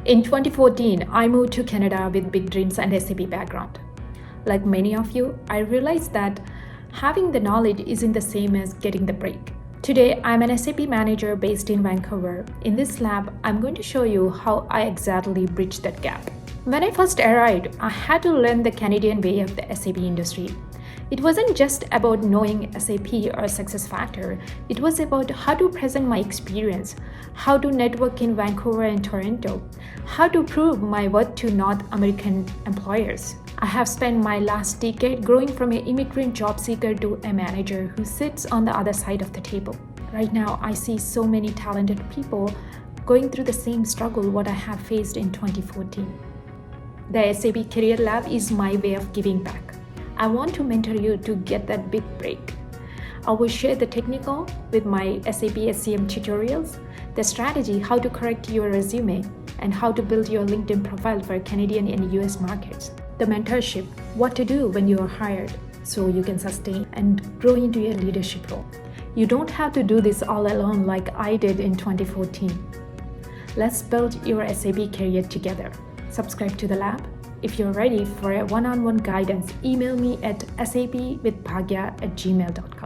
In 2014, I moved to Canada with big dreams and SAP background. Like many of you, I realized that having the knowledge isn't the same as getting the break. Today, I'm an SAP manager based in Vancouver. In this lab, I'm going to show you how I exactly bridge that gap. When I first arrived, I had to learn the Canadian way of the SAP industry. It wasn't just about knowing SAP or SuccessFactors, it was about how to present my experience, how to network in Vancouver and Toronto, how to prove my worth to North American employers. I have spent my last decade growing from an immigrant job seeker to a manager who sits on the other side of the table. Right now, I see so many talented people going through the same struggle what I have faced in 2014. The SAP Career Lab is my way of giving back. I want to mentor you to get that big break. I will share the technical with my SAP SCM tutorials, the strategy how to correct your resume, and how to build your LinkedIn profile for Canadian and US markets. The mentorship, what to do when you are hired so you can sustain and grow into your leadership role. You don't have to do this all alone like I did in 2014. Let's build your SAP career together. Subscribe to the lab. If you're ready for a one-on-one guidance, email me at sapwithbhagya@gmail.com.